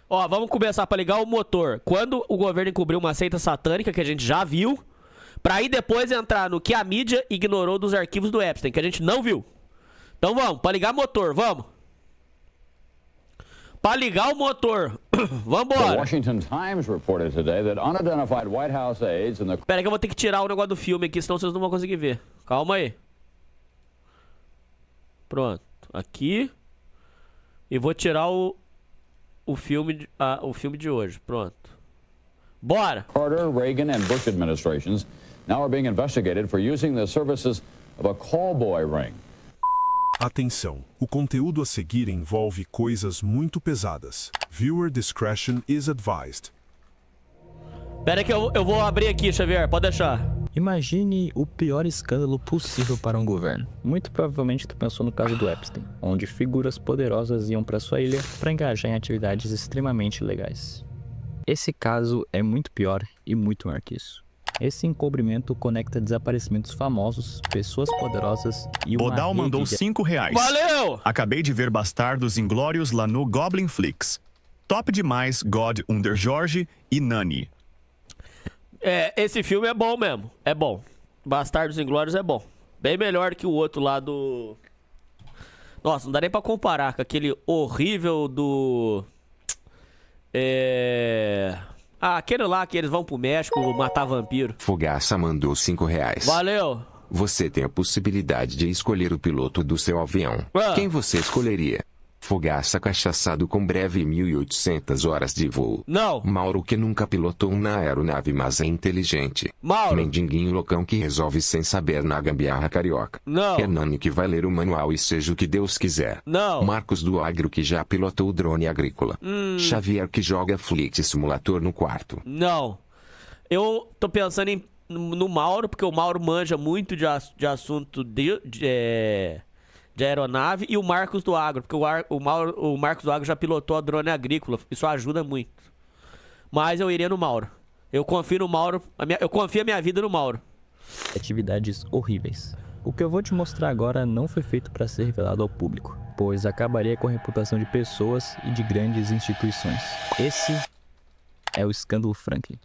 Ó, vamos começar pra ligar o motor. Quando o governo encobriu uma seita satânica, que a gente já viu, pra aí depois entrar no que a mídia ignorou dos arquivos do Epstein, que a gente não viu. Então vamos, pra ligar motor, vamos. Pra ligar o motor. Vambora. The Washington Times reported today that unidentified White House aides and the... Pera aí que eu vou ter que tirar o negócio do filme aqui, senão vocês não vão conseguir ver. Calma aí. Pronto. Aqui. E vou tirar o filme de hoje. Pronto. Bora. Carter, Reagan, and Bush administrations now are being investigated for using the services of a callboy ring. Atenção, o conteúdo a seguir envolve coisas muito pesadas. Viewer discretion is advised. Pera aí que eu vou abrir aqui, Xavier, pode deixar. Imagine o pior escândalo possível para um governo. Muito provavelmente tu pensou no caso do Epstein, onde figuras poderosas iam para sua ilha para engajar em atividades extremamente ilegais. Esse caso é muito pior e muito maior que isso. Esse encobrimento conecta desaparecimentos famosos, pessoas poderosas e uma Bodal mandou R$5. Valeu! Acabei de ver Bastardos Inglórios lá no Goblin Flix. Top demais God Under George e Nani. Esse filme é bom mesmo. É bom. Bastardos Inglórios é bom. Bem melhor que o outro lá do... Nossa, não dá nem pra comparar com aquele horrível do... aquele lá que eles vão pro México matar vampiro. Fogaça mandou R$5. Valeu. Você tem a possibilidade de escolher o piloto do seu avião. Quem você escolheria? Fogaça cachaçado com breve 1.800 horas de voo. Não. Mauro que nunca pilotou uma aeronave, mas é inteligente. Mauro. Mendinguinho loucão que resolve sem saber na gambiarra carioca. Não. Hernani que vai ler o manual e seja o que Deus quiser. Não. Marcos do Agro que já pilotou o drone agrícola. Xavier que joga Flight Simulator no quarto. Não. Eu tô pensando no Mauro, porque o Mauro manja muito de assunto de aeronave, e o Marcos do Agro, porque o Marcos do Agro já pilotou a drone agrícola, isso ajuda muito. Mas eu iria no Mauro. Eu confio no Mauro, eu confio a minha vida no Mauro. Atividades horríveis. O que eu vou te mostrar agora não foi feito para ser revelado ao público, pois acabaria com a reputação de pessoas e de grandes instituições. Esse é o escândalo Franklin.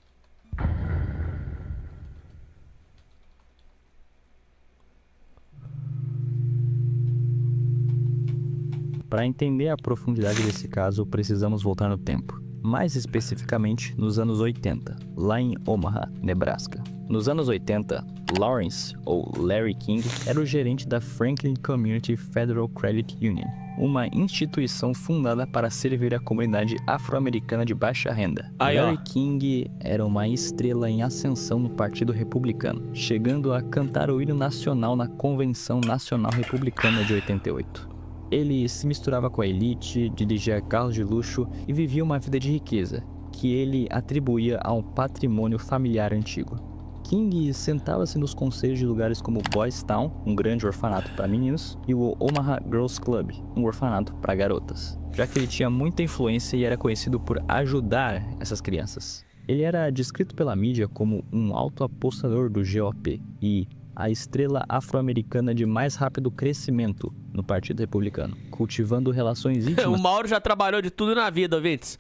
Para entender a profundidade desse caso, precisamos voltar no tempo. Mais especificamente, nos anos 80, lá em Omaha, Nebraska. Nos anos 80, Lawrence, ou Larry King, era o gerente da Franklin Community Federal Credit Union, uma instituição fundada para servir a comunidade afro-americana de baixa renda. Larry King era uma estrela em ascensão no Partido Republicano, chegando a cantar o hino nacional na Convenção Nacional Republicana de 88. Ele se misturava com a elite, dirigia carros de luxo e vivia uma vida de riqueza, que ele atribuía a um patrimônio familiar antigo. King sentava-se nos conselhos de lugares como Boys Town, um grande orfanato para meninos, e o Omaha Girls Club, um orfanato para garotas, já que ele tinha muita influência e era conhecido por ajudar essas crianças. Ele era descrito pela mídia como um alto apostador do GOP e a estrela afro-americana de mais rápido crescimento no Partido Republicano, cultivando relações íntimas. O Mauro já trabalhou de tudo na vida, ouvintes.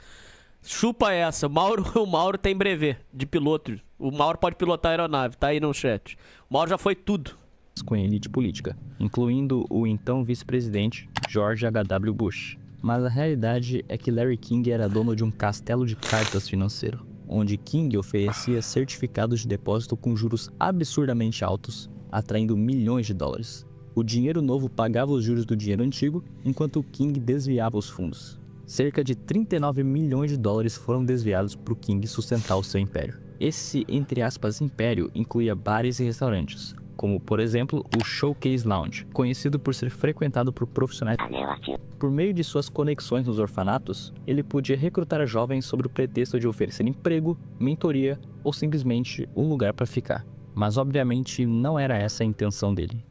Chupa essa, o Mauro tem brevet de piloto. O Mauro pode pilotar a aeronave, tá aí no chat. O Mauro já foi tudo. Com a elite política, incluindo o então vice-presidente George H.W. Bush. Mas a realidade é que Larry King era dono de um castelo de cartas financeiro, onde King oferecia certificados de depósito com juros absurdamente altos, atraindo milhões de dólares. O dinheiro novo pagava os juros do dinheiro antigo, enquanto King desviava os fundos. Cerca de 39 milhões de dólares foram desviados para o King sustentar o seu império. Esse, entre aspas, império incluía bares e restaurantes, como, por exemplo, o Showcase Lounge, conhecido por ser frequentado por profissionais. Por meio de suas conexões nos orfanatos, ele podia recrutar jovens sob o pretexto de oferecer emprego, mentoria ou simplesmente um lugar para ficar. Mas, obviamente, não era essa a intenção dele.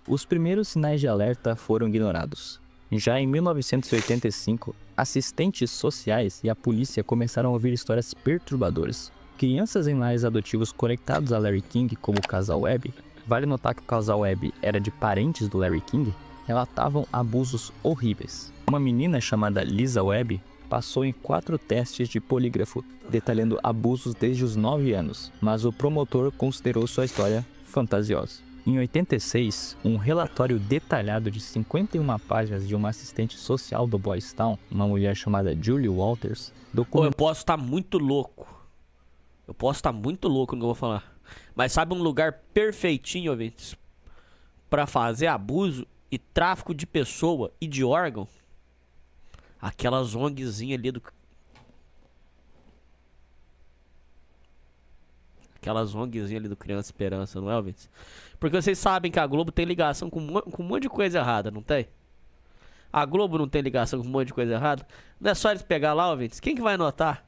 Os primeiros sinais de alerta foram ignorados. Já em 1985, assistentes sociais e a polícia começaram a ouvir histórias perturbadoras. Crianças em lares adotivos conectados a Larry King como o casal Webb. Vale notar que o casal Webb era de parentes do Larry King. relatavam abusos horríveis. Uma menina chamada Lisa Webb passou em 4 testes de polígrafo, detalhando abusos desde os 9 anos, mas o promotor considerou sua história fantasiosa. Em 86, um relatório detalhado de 51 páginas de uma assistente social do Boys Town, uma mulher chamada Julie Walters, Eu posso estar muito louco. Eu posso estar muito louco no que eu vou falar. Mas sabe um lugar perfeitinho, ouvintes, pra fazer abuso e tráfico de pessoa e de órgão? Aquelas ONGzinhas ali do... Aquelas ONGzinhas ali do Criança Esperança, não é, ouvintes? Porque vocês sabem que a Globo tem ligação com um monte de coisa errada, não tem? A Globo não tem ligação com um monte de coisa errada? Não é só eles pegar lá, ouvintes? Quem que vai notar?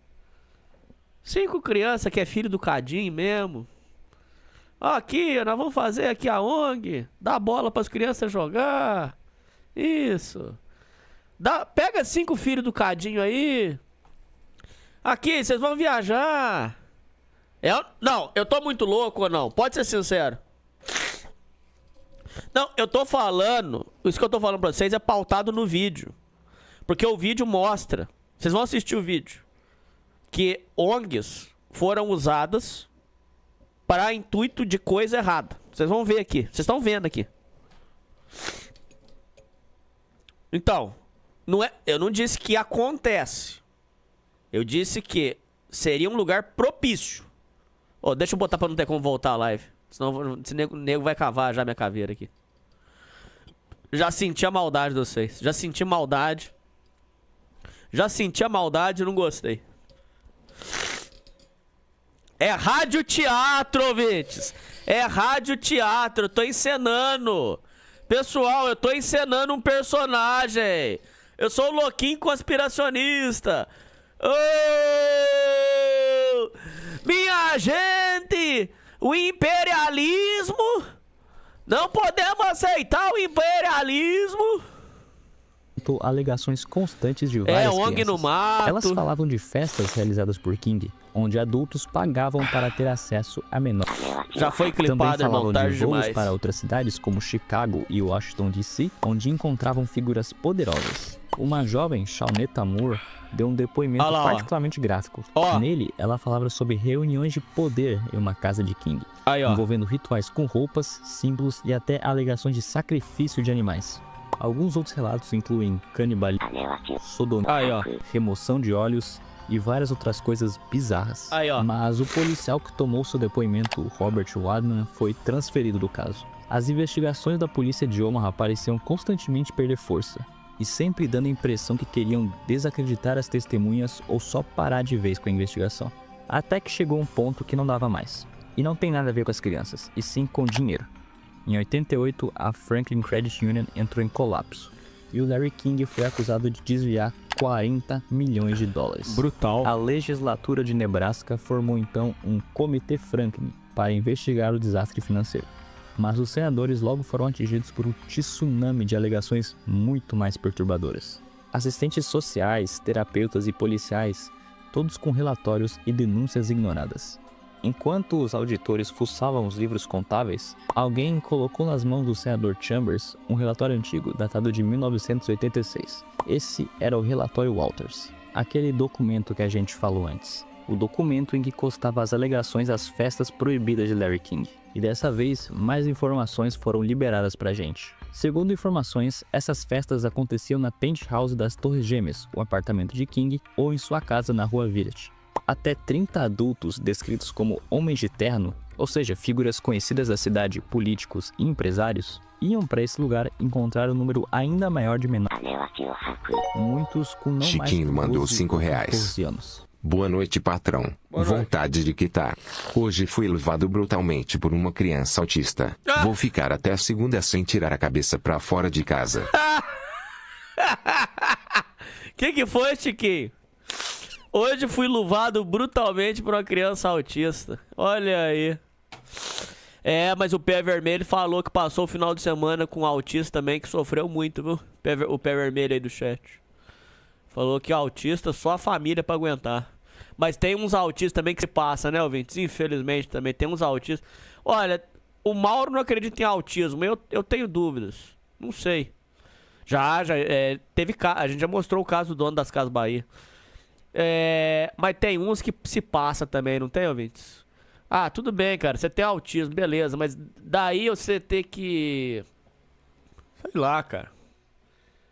5 crianças que é filho do Cadinho mesmo. Ó, aqui, nós vamos fazer aqui a ONG. Dá bola pras crianças jogar. Isso. Pega 5 filhos do Cadinho aí. Aqui, vocês vão viajar. Não, eu tô muito louco ou não? Pode ser sincero. Não, eu tô falando... Isso que eu tô falando pra vocês é pautado no vídeo. Porque o vídeo mostra... Vocês vão assistir o vídeo. Que ONGs foram usadas para intuito de coisa errada. Vocês vão ver aqui. Vocês estão vendo aqui. Então, eu não disse que acontece. Eu disse que seria um lugar propício. Deixa eu botar pra não ter como voltar a live. Senão esse nego vai cavar já minha caveira aqui. Já senti a maldade de vocês. Já senti maldade. Já senti a maldade e não gostei. É rádio teatro, ouvintes. É rádio teatro. Eu tô encenando. Pessoal, eu tô encenando um personagem. Eu sou o louquinho conspiracionista. Oh! Minha gente! O imperialismo! Não podemos aceitar o imperialismo! Alegações constantes de várias ONG crianças. no mato. Elas falavam de festas realizadas por King, onde adultos pagavam para ter acesso a menores. Já foi Também clipado, irmão, falavam tarde de voos demais. para outras cidades como Chicago e Washington DC, onde encontravam figuras poderosas. Uma jovem, Shawnetta Moore, deu um depoimento Olha lá, particularmente gráfico. Nele, ela falava sobre reuniões de poder em uma casa de King, envolvendo rituais com roupas, símbolos e até alegações de sacrifício de animais. Alguns outros relatos incluem canibalismo, sodomia, remoção de olhos e várias outras coisas bizarras. Mas o policial que tomou seu depoimento, Robert Wadman, foi transferido do caso. As investigações da polícia de Omaha pareciam constantemente perder força, e sempre dando a impressão que queriam desacreditar as testemunhas ou só parar de vez com a investigação. Até que chegou um ponto que não dava mais. E não tem nada a ver com as crianças, e sim com dinheiro. Em 88, a Franklin Credit Union entrou em colapso, e o Larry King foi acusado de desviar 40 milhões de dólares. Brutal. A legislatura de Nebraska formou então um Comitê Franklin para investigar o desastre financeiro. Mas os senadores logo foram atingidos por um tsunami de alegações muito mais perturbadoras. Assistentes sociais, terapeutas e policiais, todos com relatórios e denúncias ignoradas. Enquanto os auditores fuçavam os livros contábeis, alguém colocou nas mãos do senador Chambers um relatório antigo datado de 1986. Esse era o relatório Walters, aquele documento que a gente falou antes. O documento em que constava as alegações às festas proibidas de Larry King. E dessa vez, mais informações foram liberadas pra gente. Segundo informações, essas festas aconteciam na penthouse das Torres Gêmeas, o apartamento de King, ou em sua casa na rua Village. Até 30 adultos descritos como homens de terno, ou seja, figuras conhecidas da cidade, políticos e empresários, iam para esse lugar encontrar um número ainda maior de menores. Muitos com não mais Chiquinho mandou R$5. 14 anos. Boa noite, patrão. Vontade de quitar. Hoje fui levado brutalmente por uma criança autista. Vou ficar até a segunda sem tirar a cabeça pra fora de casa. Que foi, Chiquinho? Hoje fui luvado brutalmente por uma criança autista. Olha aí. Mas o Pé Vermelho falou que passou o final de semana com um autista também que sofreu muito, viu? O Pé Vermelho aí do chat. Falou que autista só a família pra aguentar. Mas tem uns autistas também que se passa, né, ouvintes? Infelizmente também tem uns autistas. Olha, o Mauro não acredita em autismo. Eu tenho dúvidas. Não sei. Já, teve... A gente já mostrou o caso do dono das Casas Bahia. Mas tem uns que se passa também, não tem, ouvintes? Ah, tudo bem, cara, você tem autismo, beleza, mas daí você ter que... Sei lá, cara.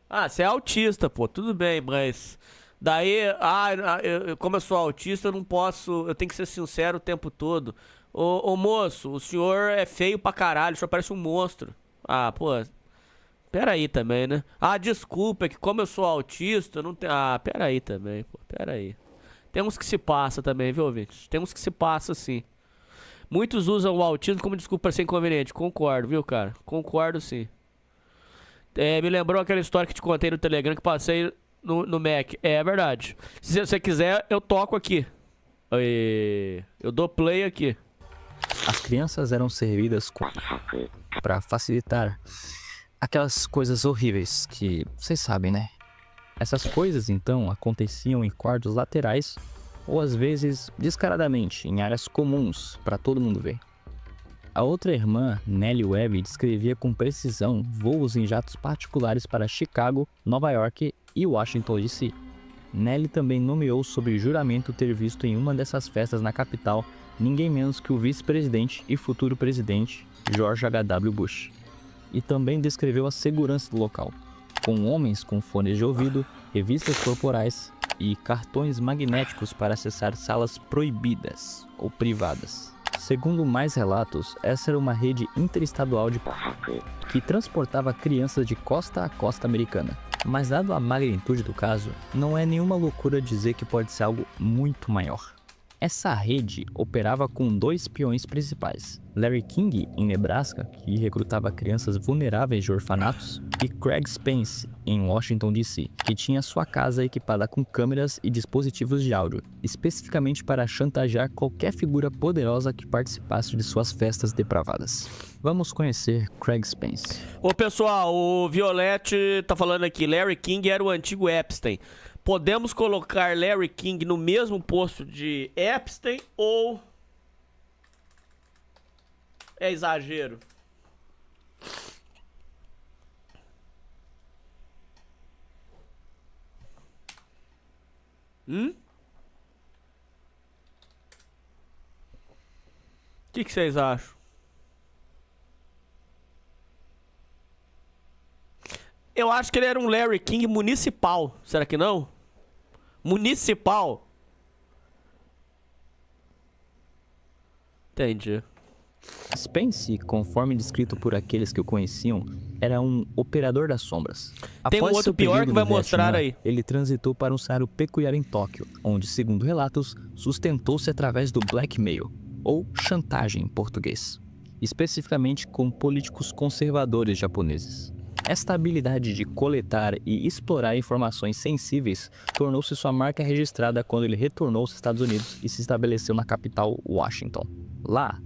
Ah, você é autista, pô, tudo bem, mas... Daí, como eu sou autista, eu não posso... Eu tenho que ser sincero o tempo todo. Ô moço, o senhor é feio pra caralho, o senhor parece um monstro. Ah, pô... Pera aí também, né? Ah, desculpa, é que como eu sou autista, eu não tenho... Ah, pera aí também, pô, pera aí. Tem uns que se passa também, viu, ouvintes? Tem uns que se passa, sim. Muitos usam o autismo como desculpa para ser inconveniente. Concordo, viu, cara? Concordo, sim. Me lembrou aquela história que te contei no Telegram que passei no Mac. É verdade. Se você quiser, eu toco aqui. Eu dou play aqui. As crianças eram servidas para facilitar aquelas coisas horríveis que vocês sabem, né? Essas coisas, então, aconteciam em quartos laterais ou às vezes descaradamente em áreas comuns para todo mundo ver. A outra irmã, Nellie Webb, descrevia com precisão voos em jatos particulares para Chicago, Nova York e Washington DC. Nellie também nomeou sob juramento ter visto em uma dessas festas na capital ninguém menos que o vice-presidente e futuro presidente George H.W. Bush. E também descreveu a segurança do local, com homens com fones de ouvido, revistas corporais e cartões magnéticos para acessar salas proibidas ou privadas. Segundo mais relatos, essa era uma rede interestadual que transportava crianças de costa a costa americana. Mas dado a magnitude do caso, não é nenhuma loucura dizer que pode ser algo muito maior. Essa rede operava com 2 peões principais, Larry King, em Nebraska, que recrutava crianças vulneráveis de orfanatos, e Craig Spence, em Washington DC, que tinha sua casa equipada com câmeras e dispositivos de áudio, especificamente para chantagear qualquer figura poderosa que participasse de suas festas depravadas. Vamos conhecer Craig Spence. Ô pessoal, o Violette tá falando aqui, Larry King era o antigo Epstein. Podemos colocar Larry King no mesmo posto de Epstein ou é exagero? O que vocês acham? Eu acho que ele era um Larry King municipal. Será que não? Municipal. Entendi. Spence, conforme descrito por aqueles que o conheciam, era um operador das sombras. Tem um Após outro seu pior período que vai no mostrar Vietnã, aí. ele transitou para um cenário peculiar em Tóquio, onde, segundo relatos, sustentou-se através do blackmail, ou chantagem em português, especificamente com políticos conservadores japoneses. Esta habilidade de coletar e explorar informações sensíveis tornou-se sua marca registrada quando ele retornou aos Estados Unidos e se estabeleceu na capital, Washington. Lá,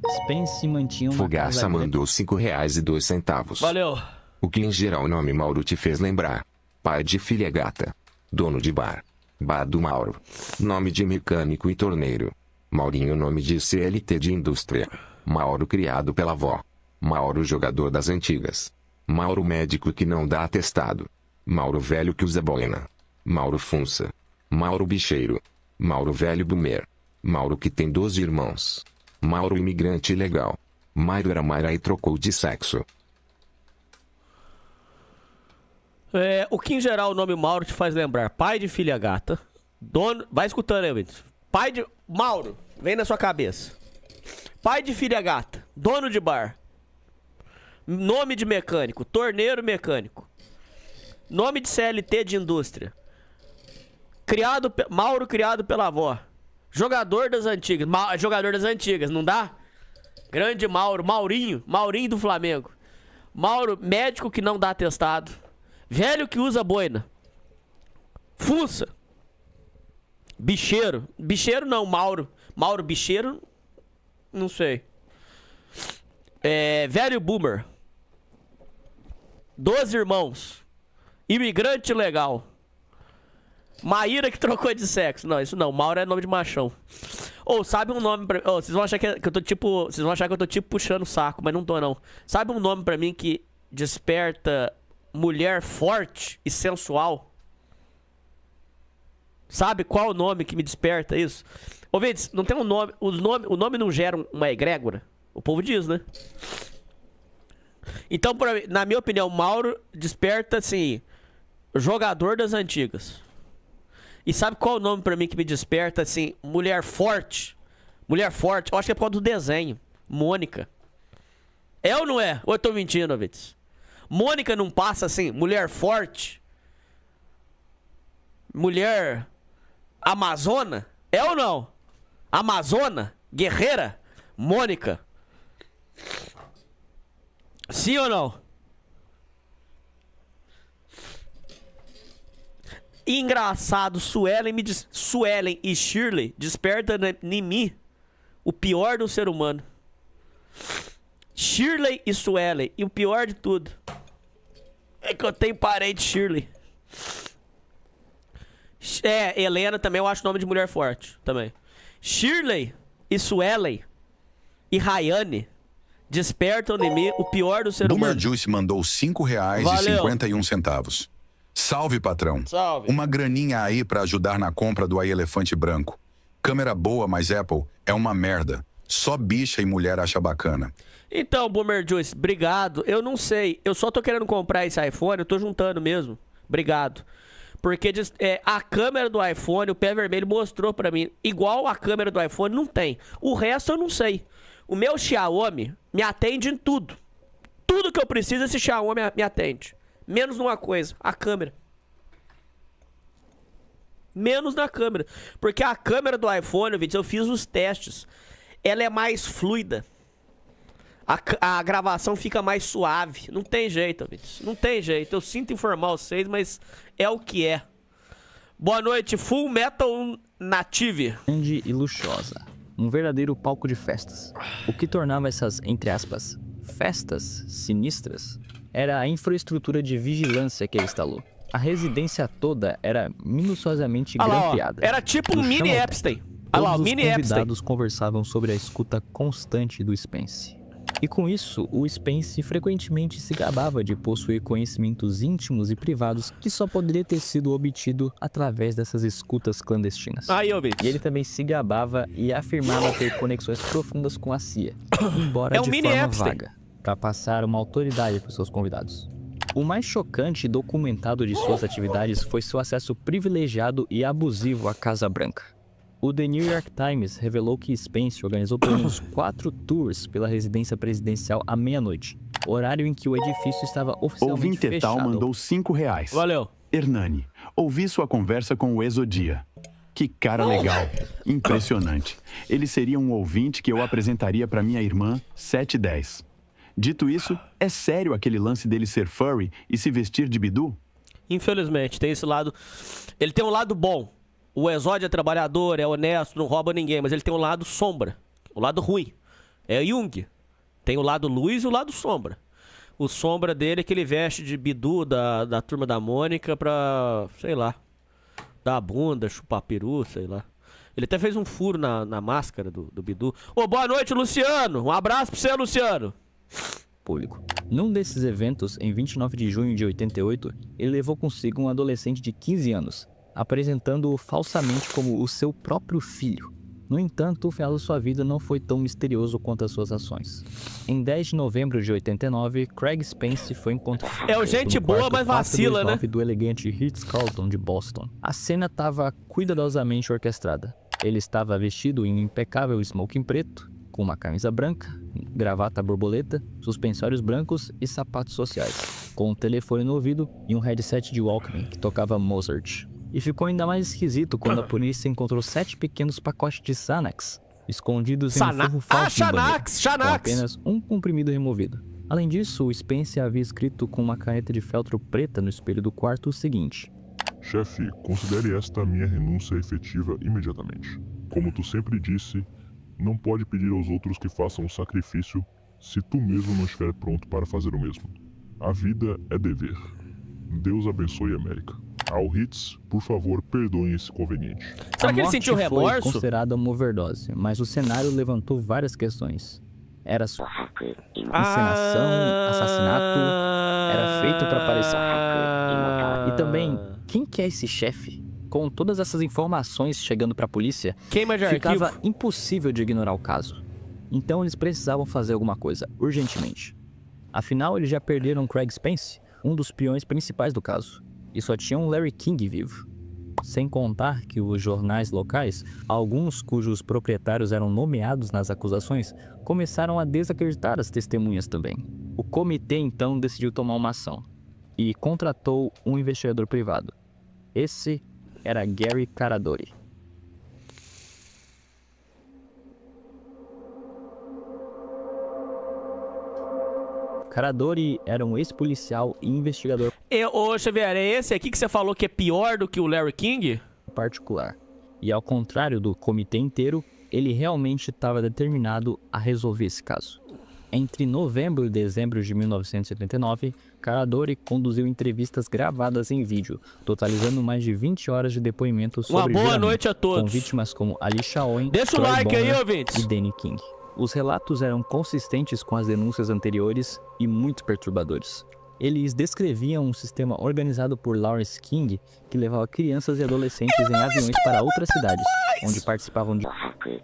Spence mantinha uma Fogaça casa mandou R$5,02. Valeu. O que em geral o nome Mauro te fez lembrar? Pai de filha gata. Dono de bar. Bar do Mauro. Nome de mecânico e torneiro. Maurinho, nome de CLT de indústria. Mauro criado pela avó. Mauro jogador das antigas. Mauro médico que não dá atestado. Mauro velho que usa boina. Mauro funça. Mauro bicheiro. Mauro velho boomer. Mauro que tem 12 irmãos. Mauro imigrante ilegal. Mairo era Mayra e trocou de sexo. O que em geral o nome Mauro te faz lembrar? Pai de filha gata. Dono... Vai escutando aí, Vitor. Pai de... Mauro, vem na sua cabeça. Pai de filha gata. Dono de bar. Nome de mecânico. Torneiro mecânico. Nome de CLT de indústria. Mauro criado pela avó. Jogador das antigas. Jogador das antigas, não dá? Grande Mauro. Maurinho. Maurinho do Flamengo. Mauro, médico que não dá atestado. Velho que usa boina. Fuça. Bicheiro. Bicheiro não, Mauro. Mauro bicheiro? Não sei. Velho boomer. 12 irmãos. Imigrante legal. Maíra que trocou de sexo. Não, isso não. Mauro é nome de machão. Sabe um nome pra... vocês vão achar que eu tô tipo... Vocês vão achar que eu tô tipo puxando o saco, mas não tô não. Sabe um nome pra mim que desperta mulher forte e sensual. Sabe qual o nome que me desperta isso? Ô, Vides, não tem um nome. O nome não gera uma egrégora? O povo diz, né? Então, na minha opinião, Mauro desperta, assim, jogador das antigas. E sabe qual o nome pra mim que me desperta, assim, mulher forte? Mulher forte, eu acho que é por causa do desenho. Mônica. É ou não é? Ou eu tô mentindo, Vides? Mônica não passa, assim, mulher forte? Mulher amazona? É ou não? Amazona? Guerreira? Mônica? Sim ou não? Engraçado, Suelen e Shirley desperta em mim o pior do ser humano. Shirley e Suelen. E o pior de tudo é que eu tenho parente Shirley. É, Helena também eu acho nome de mulher forte. Também. Shirley e Suelen e Rayane despertam em mim o pior do ser Boomer humano. Juice mandou R$5,51. Salve, patrão. Salve. Uma graninha aí pra ajudar na compra do iElefante branco. Câmera boa, mas Apple é uma merda. Só bicha e mulher acha bacana. Então, Boomer Juice, obrigado. Eu não sei. Eu só tô querendo comprar esse iPhone. Eu tô juntando mesmo. Obrigado. Porque a câmera do iPhone, o pé vermelho mostrou pra mim. Igual a câmera do iPhone, não tem. O resto eu não sei. O meu Xiaomi me atende em tudo. Tudo que eu preciso, esse Xiaomi me atende. Menos numa coisa, a câmera. Menos na câmera. Porque a câmera do iPhone, eu fiz os testes. Ela é mais fluida. A gravação fica mais suave. Não tem jeito, Vinícius. Não tem jeito. Eu sinto informar vocês, mas é o que é. Boa noite, Full Metal Native. Grande e luxuosa. Um verdadeiro palco de festas. O que tornava essas, entre aspas, festas sinistras era a infraestrutura de vigilância que ele instalou. A residência toda era minuciosamente grampeada. Era tipo um mini Epstein. Olha lá, o mini Os Epstein. convidados conversavam sobre a escuta constante do Spence. E com isso, o Spence frequentemente se gabava de possuir conhecimentos íntimos e privados que só poderia ter sido obtido através dessas escutas clandestinas. Aí, eu vi. E ele também se gabava e afirmava ter conexões profundas com a CIA, embora É um de mini forma Epstein. vaga, para passar uma autoridade para os seus convidados. O mais chocante e documentado de suas atividades foi seu acesso privilegiado e abusivo à Casa Branca. O The New York Times revelou que Spence organizou pelo menos 4 tours pela residência presidencial à meia-noite, horário em que o edifício estava oficialmente Ouvintetal fechado. mandou R$5. Valeu. Hernani, ouvi sua conversa com o Exodia. Que cara legal. Impressionante. Ele seria um ouvinte que eu apresentaria para minha irmã 710. Dito isso, é sério aquele lance dele ser furry e se vestir de bidu? Infelizmente, tem esse lado. Ele tem um lado bom. O Exódio é trabalhador, é honesto, não rouba ninguém, mas ele tem um lado sombra, o lado ruim. É Jung. Tem o lado luz e o lado sombra. O sombra dele é que ele veste de bidu da Turma da Mônica pra, sei lá, dar a bunda, chupar peru, sei lá. Ele até fez um furo na máscara do bidu. Ô, boa noite, Luciano! Um abraço pra você, Luciano! Público. Num desses eventos, em 29 de junho de 88, ele levou consigo um adolescente de 15 anos, apresentando-o falsamente como o seu próprio filho. No entanto, o final da sua vida não foi tão misterioso quanto as suas ações. Em 10 de novembro de 89, Craig Spence foi encontrado. É o gente no boa, quarto mas vacila, né? 429 do elegante Ritz-Carlton de Boston. A cena estava cuidadosamente orquestrada. Ele estava vestido em um impecável smoking preto, com uma camisa branca, gravata borboleta, suspensórios brancos e sapatos sociais, com um telefone no ouvido e um headset de Walkman que tocava Mozart. E ficou ainda mais esquisito quando a polícia encontrou 7 pequenos pacotes de Xanax, escondidos em um forro falso no banheiro, com apenas um comprimido removido. Além disso, o Spence havia escrito com uma caneta de feltro preta no espelho do quarto o seguinte: Chefe, considere esta minha renúncia efetiva imediatamente. Como tu sempre disse, não pode pedir aos outros que façam um sacrifício se tu mesmo não estiver pronto para fazer o mesmo. A vida é dever. Deus abençoe a América. Ao Ritz, por favor, perdoem esse conveniente. Será que ele sentiu Foi remorso? considerada uma overdose, mas o cenário levantou várias questões. Era só encenação, assassinato, Era feito pra parecer. E também, quem que é esse chefe? Com todas essas informações chegando pra polícia, Queima de ficava arquivo. impossível de ignorar o caso. Então eles precisavam fazer alguma coisa, urgentemente. Afinal, eles já perderam Craig Spence, um dos peões principais do caso, e só tinham Larry King vivo. Sem contar que os jornais locais, alguns cujos proprietários eram nomeados nas acusações, começaram a desacreditar as testemunhas também. O comitê então decidiu tomar uma ação e contratou um investigador privado. Esse era Gary Caradori. Caradori era um ex-policial e investigador Ô, Xavier, é esse aqui que você falou que é pior do que o Larry King? particular. E ao contrário do comitê inteiro, ele realmente estava determinado a resolver esse caso. Entre novembro e dezembro de 1979, Caradori conduziu entrevistas gravadas em vídeo, totalizando mais de 20 horas de depoimentos Uma sobre boa juramento, noite a com todos. vítimas como Alicia Owen, Deixa o Troy like aí, Bonner ouvintes. e Danny King. Os relatos eram consistentes com as denúncias anteriores e muito perturbadores. Eles descreviam um sistema organizado por Lawrence King que levava crianças e adolescentes em aviões para outras cidades, onde participavam de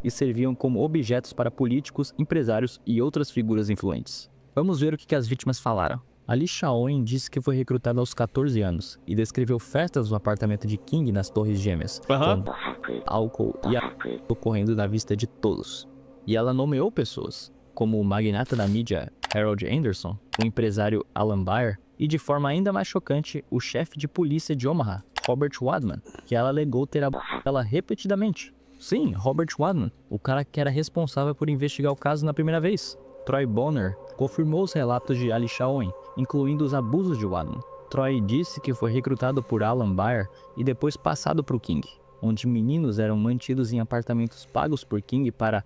e serviam como objetos para políticos, empresários e outras figuras influentes. Vamos ver o que as vítimas falaram. Alicia Owen disse que foi recrutada aos 14 anos e descreveu festas no apartamento de King nas Torres Gêmeas, Aham. com álcool e ocorrendo na vista de todos. E ela nomeou pessoas, como o magnata da mídia Harold Anderson, o empresário Alan Baer e, de forma ainda mais chocante, o chefe de polícia de Omaha, Robert Wadman, que ela alegou ter abusado dela repetidamente. Sim, Robert Wadman, o cara que era responsável por investigar o caso na primeira vez. Troy Bonner confirmou os relatos de Alicia Owen, incluindo os abusos de Wadman. Troy disse que foi recrutado por Alan Baer e depois passado para o King, onde meninos eram mantidos em apartamentos pagos por King para...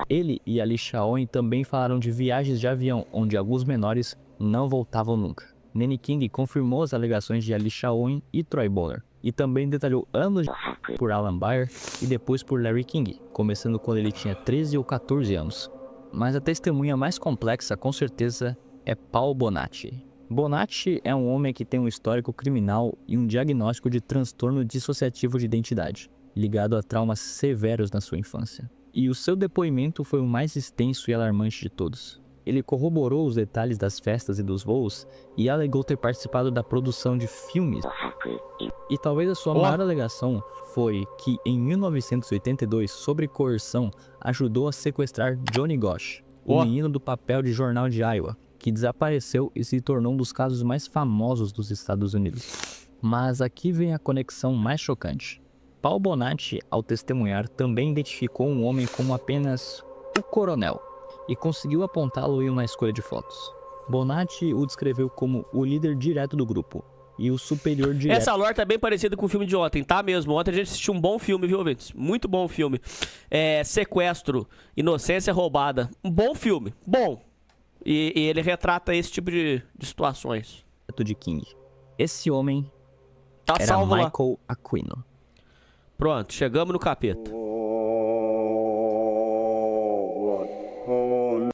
Ele e Alicia Owen também falaram de viagens de avião, onde alguns menores não voltavam nunca. Nanny King confirmou as alegações de Alicia Owen e Troy Bonner, e também detalhou anos por Alan Baer e depois por Larry King, começando quando ele tinha 13 ou 14 anos. Mas a testemunha mais complexa, com certeza, é Paul Bonatti. Bonatti é um homem que tem um histórico criminal e um diagnóstico de transtorno dissociativo de identidade, ligado a traumas severos na sua infância. E o seu depoimento foi o mais extenso e alarmante de todos. Ele corroborou os detalhes das festas e dos voos e alegou ter participado da produção de filmes. E talvez a sua maior alegação foi que, em 1982, sob coerção, ajudou a sequestrar Johnny Gosch, o menino do papel de jornal de Iowa, que desapareceu e se tornou um dos casos mais famosos dos Estados Unidos. Mas aqui vem a conexão mais chocante. Paul Bonatti, ao testemunhar, também identificou um homem como apenas o coronel e conseguiu apontá-lo em uma escolha de fotos. Bonatti o descreveu como o líder direto do grupo e o superior direto. Essa lore tá bem parecida com o filme de ontem, tá mesmo? Ontem a gente assistiu um bom filme, viu, ouvintes? Muito bom filme. Sequestro, Inocência Roubada. Um bom filme, bom. E ele retrata esse tipo de situações. De King. Esse homem Tá era salvo lá. Michael Aquino. Pronto, chegamos no capeta.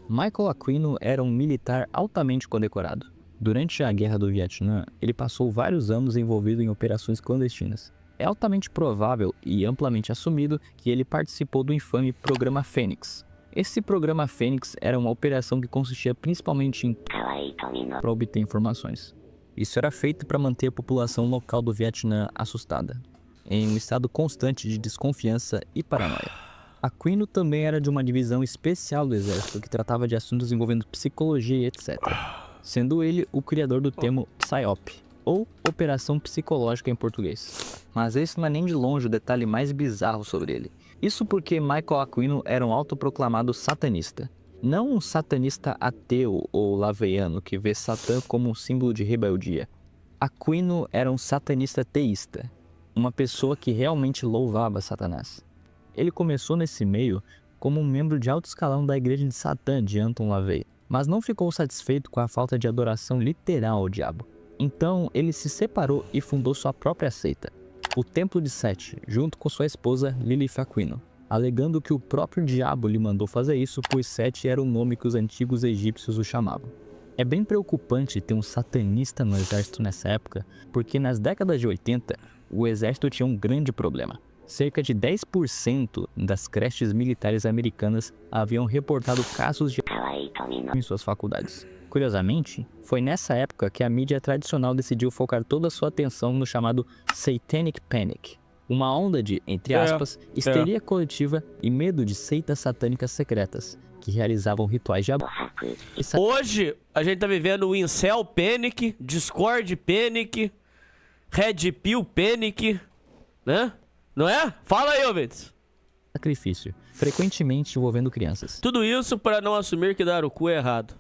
Michael Aquino era um militar altamente condecorado. Durante a Guerra do Vietnã, ele passou vários anos envolvido em operações clandestinas. É altamente provável e amplamente assumido que ele participou do infame Programa Fênix. Esse Programa Fênix era uma operação que consistia principalmente em para obter informações. Isso era feito para manter a população local do Vietnã assustada, em um estado constante de desconfiança e paranoia. Aquino também era de uma divisão especial do exército que tratava de assuntos envolvendo psicologia e etc., sendo ele o criador do termo PSYOP, ou Operação Psicológica em português. Mas esse não é nem de longe o detalhe mais bizarro sobre ele. Isso porque Michael Aquino era um autoproclamado satanista. Não um satanista ateu ou laveiano que vê Satã como um símbolo de rebeldia. Aquino era um satanista teísta, uma pessoa que realmente louvava Satanás. Ele começou nesse meio como um membro de alto escalão da Igreja de Satã de Anton LaVey, mas não ficou satisfeito com a falta de adoração literal ao diabo. Então ele se separou e fundou sua própria seita, o Templo de Sete, junto com sua esposa Lilith Aquino, alegando que o próprio diabo lhe mandou fazer isso, pois Sete era o nome que os antigos egípcios o chamavam. É bem preocupante ter um satanista no exército nessa época, porque nas décadas de 80, o exército tinha um grande problema. Cerca de 10% das creches militares americanas haviam reportado casos de em suas faculdades. Curiosamente, foi nessa época que a mídia tradicional decidiu focar toda a sua atenção no chamado Satanic Panic, uma onda de, entre aspas, histeria coletiva e medo de seitas satânicas secretas, que realizavam rituais de abuso. Hoje, a gente tá vivendo o Incel Panic, Discord Panic, Red Pill Panic, né? Não é? Fala aí, ouvintes. Sacrifício, frequentemente envolvendo crianças. Tudo isso para não assumir que dar o cu é errado.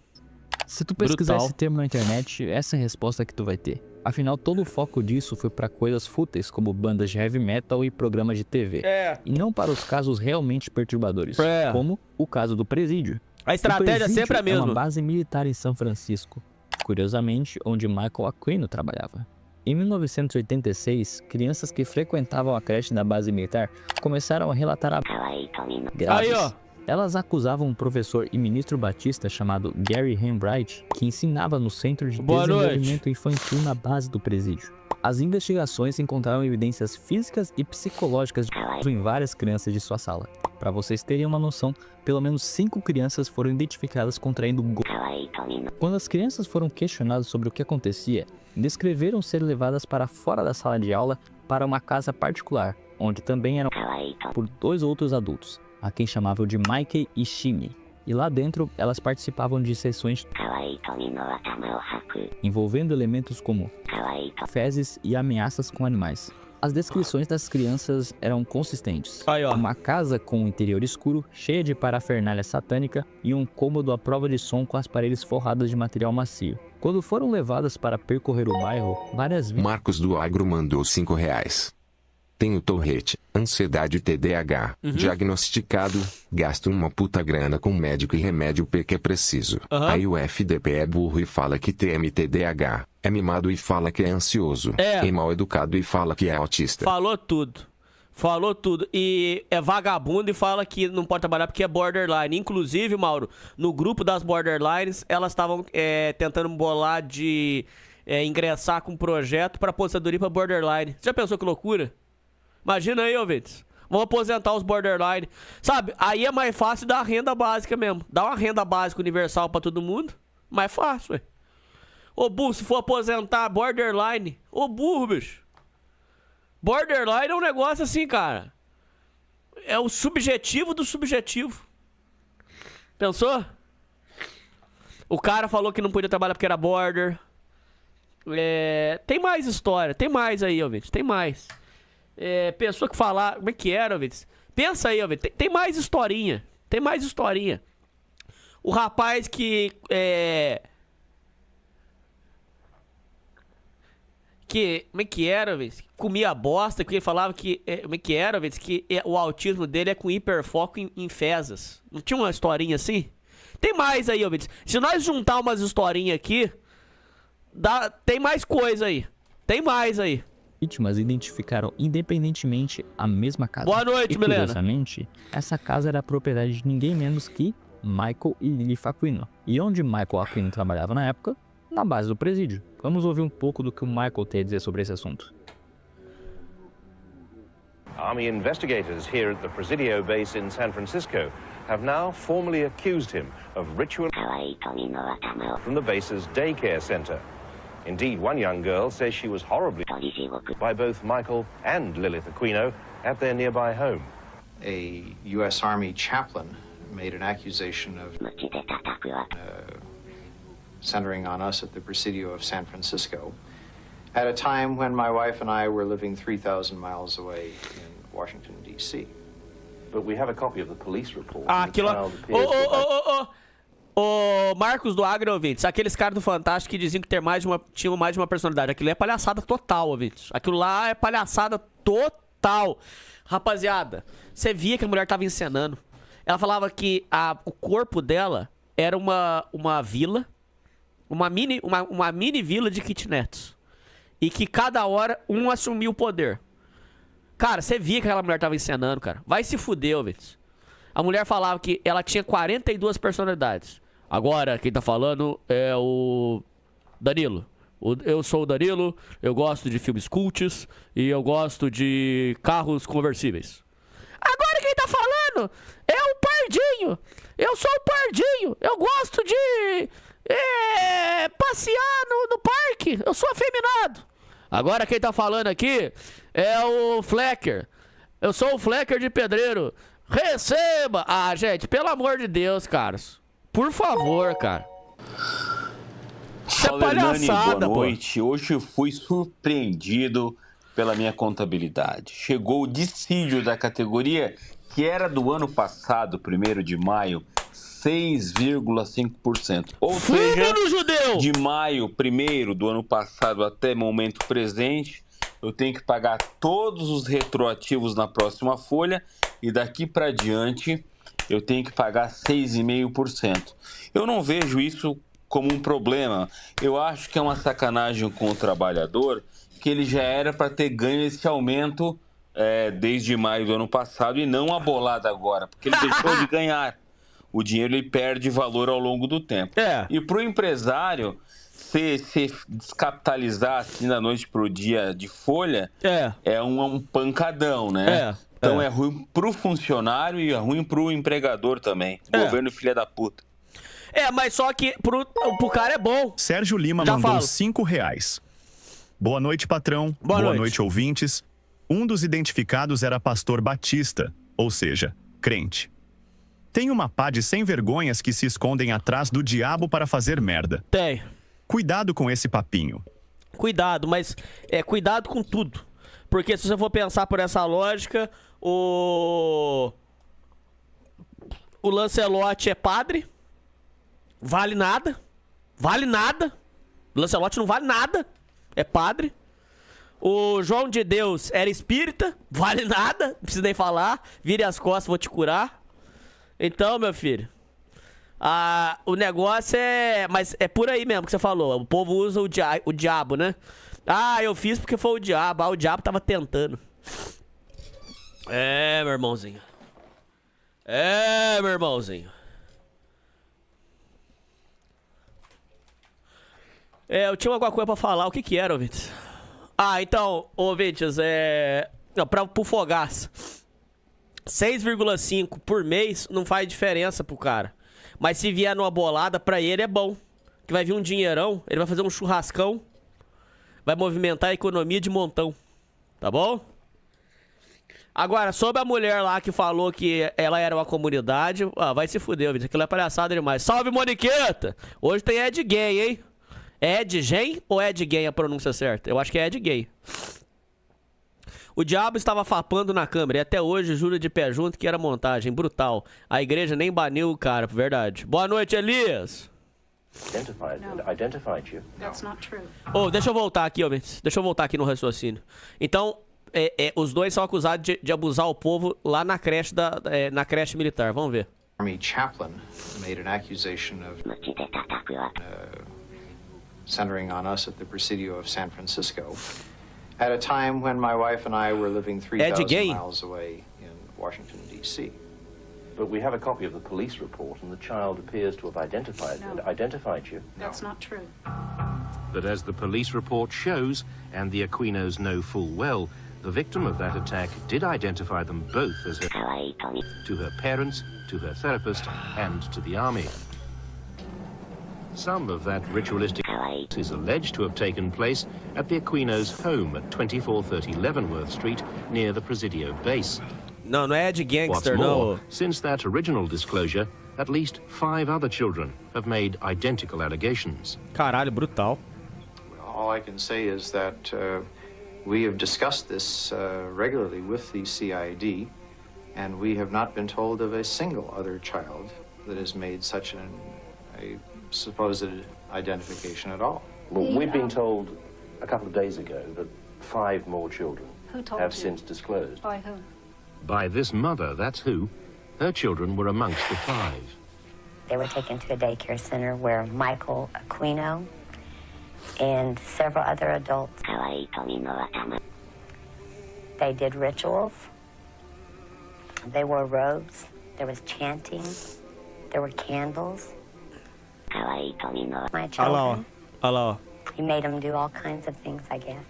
Se tu pesquisar Brutal. esse termo na internet, essa é a resposta que tu vai ter. Afinal, todo o foco disso foi para coisas fúteis, como bandas de heavy metal e programas de TV. E não para os casos realmente perturbadores, como o caso do presídio. A estratégia O presídio sempre é a mesma. É uma base militar em São Francisco, curiosamente, onde Michael Aquino trabalhava. Em 1986, crianças que frequentavam a creche da base militar começaram a relatar graves. Aí, ó. Elas acusavam um professor e ministro batista chamado Gary Hambright, que ensinava no Centro de Desenvolvimento Infantil na base do presídio. As investigações encontraram evidências físicas e psicológicas de abuso em várias crianças de sua sala. Para vocês terem uma noção, pelo menos 5 crianças foram identificadas contraindo Quando as crianças foram questionadas sobre o que acontecia, descreveram ser levadas para fora da sala de aula para uma casa particular, onde também eram por 2 outros adultos, a quem chamavam de Mikey e Shimi. E lá dentro, elas participavam de sessões envolvendo elementos como fezes e ameaças com animais. As descrições das crianças eram consistentes. Aí, ó. Uma casa com um interior escuro, cheia de parafernália satânica e um cômodo à prova de som com as paredes forradas de material macio. Quando foram levadas para percorrer o bairro, várias vezes... Marcos do Agro mandou R$5. Tenho torrete, ansiedade e TDAH. Diagnosticado, gasto uma puta grana com médico e remédio porque é preciso. Aí o FDP é burro e fala que tem TDAH. É mimado e fala que é ansioso. É mal educado e fala que é autista. Falou tudo. Falou tudo. E é vagabundo e fala que não pode trabalhar porque é borderline. Inclusive, Mauro, no grupo das borderlines, elas estavam tentando bolar de ingressar com um projeto para aposentadoria para borderline. Você já pensou que loucura? Imagina aí, ouvintes. Vamos aposentar os borderline. Sabe, aí é mais fácil dar a renda básica mesmo. Dar uma renda básica universal pra todo mundo. Mais fácil, ué. Ô, burro, se for aposentar borderline. Ô, burro, bicho. Borderline é um negócio assim, cara. É o subjetivo do subjetivo. Pensou? O cara falou que não podia trabalhar porque era border. Tem mais história. Tem mais aí, ouvintes. Tem mais. Pessoa que falar... Como é que era, ouvintes? Pensa aí, ouvintes. Tem mais historinha. Tem mais historinha. O rapaz que... Como é que era, ouvintes? Comia bosta. Que ele falava que... Como é que era, ouvintes? Que o autismo dele é com hiperfoco em fezas. Não tinha uma historinha assim? Tem mais aí, ouvintes. Se nós juntar umas historinhas aqui... Tem mais coisa aí. Tem mais aí. Vítimas identificaram independentemente a mesma casa. Boa noite, Milena. Curiosamente, essa casa era a propriedade de ninguém menos que Michael e Lilith Aquino. E onde Michael Aquino trabalhava na época? Na base do presídio. Vamos ouvir um pouco do que o Michael tem a dizer sobre esse assunto. Army investigators here at the Presidio base in San Francisco have now formally accused him of ritual from the base's daycare center. Indeed, one young girl says she was horribly by both Michael and Lilith Aquino at their nearby home. A U.S. Army chaplain made an accusation of centering on us at the Presidio of San Francisco at a time when my wife and I were living 3,000 miles away in Washington, D.C. But we have a copy of the police report. Aquilo... Ô, Marcos do Agro, ouvintes, aqueles caras do Fantástico que diziam que tinham mais de uma personalidade. Aquilo é palhaçada total, ouvintes. Aquilo lá é palhaçada total. Rapaziada, você via que a mulher tava encenando. Ela falava que o corpo dela era uma vila, uma mini vila de kitnets. E que cada hora um assumia o poder. Cara, você via que aquela mulher tava encenando, cara. Vai se fuder, ouvintes. A mulher falava que ela tinha 42 personalidades. Agora, quem tá falando é o Danilo. Eu sou o Danilo, eu gosto de filmes cults e eu gosto de carros conversíveis. Agora quem tá falando é o Pardinho. Eu sou o Pardinho. Eu gosto de passear no parque. Eu sou afeminado. Agora quem tá falando aqui é o Flecker. Eu sou o Flecker de Pedreiro. Receba! Ah, gente, pelo amor de Deus, caras. Por favor, cara. Isso é palhaçada, boa noite. Hoje eu fui surpreendido pela minha contabilidade. Chegou o dissídio da categoria que era do ano passado, 1º de maio, 6,5%. Ou seja, de maio 1º do ano passado até momento presente, eu tenho que pagar todos os retroativos na próxima folha e daqui para diante eu tenho que pagar 6,5%. Eu não vejo isso como um problema. Eu acho que é uma sacanagem com o trabalhador, que ele já era para ter ganho esse aumento desde maio do ano passado e não a bolada agora, porque ele deixou de ganhar. O dinheiro ele perde valor ao longo do tempo. E para o empresário se descapitalizar assim da noite para o dia de folha é um pancadão, né? Então é ruim para o funcionário e é ruim para o empregador também. Governo filha da puta. Mas só que pro cara é bom. Sérgio Lima mandou R$5. Boa noite, patrão. Boa noite, ouvintes. Um dos identificados era pastor batista, ou seja, crente. Tem uma pá de sem vergonhas que se escondem atrás do diabo para fazer merda. Tem. Cuidado com esse papinho. Cuidado, mas cuidado com tudo. Porque se você for pensar por essa lógica, o Lancelotti é padre, vale nada. O Lancelotti não vale nada, é padre. O João de Deus era espírita, vale nada, não precisa nem falar. Vire as costas, vou te curar. Então, meu filho, o negócio mas é por aí mesmo que você falou. O povo usa o diabo, né? Eu fiz porque foi o diabo. O diabo tava tentando. Meu irmãozinho. Meu irmãozinho. Eu tinha alguma coisa pra falar. O que era, ouvintes? Então, ouvintes, pro Fogaça. 6,5 por mês não faz diferença pro cara. Mas se vier numa bolada, pra ele é bom. Que vai vir um dinheirão, ele vai fazer um churrascão. Vai movimentar a economia de montão. Tá bom? Agora, sobre a mulher lá que falou que ela era uma comunidade, vai se fuder, ouvintes. Aquilo é palhaçada demais. Salve, Moniqueta! Hoje tem Ed Gay, hein? É Ed Gen ou Ed Gay a pronúncia certa? Eu acho que é Ed Gay. O diabo estava fapando na câmera e até hoje jura de pé junto que era montagem. Brutal. A igreja nem baniu o cara, verdade. Boa noite, Elias. Identified you. That's not true. Deixa eu voltar aqui, ouvintes. Deixa eu voltar aqui no raciocínio. Então, os dois são acusados de abusar o povo lá na creche, na creche militar. Vamos ver. Army chaplain made an accusation of centering on us at the Presidio of San Francisco at a time when my wife and I were living 3,000 miles away in Washington, D.C. But we have a copy of the police report, and the child appears to have identified you. That's not true. But as the police report shows, and the Aquinos know full well, the victim of that attack did identify them both as to her parents, to her therapist, and to the army. Some of that ritualistic is alleged to have taken place at the Aquinos' home at 2430 Leavenworth Street, near the Presidio base. Não é de gangster, não. Since that original disclosure, at least 5 other children have made identical allegations. Caralho, brutal. All I can say is that we have discussed this regularly with the CID, and we have not been told of a single other child that has made such a supposed identification at all. Well, we've been told a couple of days ago that 5 more children have since disclosed. By whom? By this mother, that's who. Her children were amongst the 5. They were taken to a daycare center where Michael Aquino and several other adults, they did rituals. They wore robes. There was chanting. There were candles. My Olha lá, ó. children. Olha lá, ó. He made them do all kinds of things, I guess.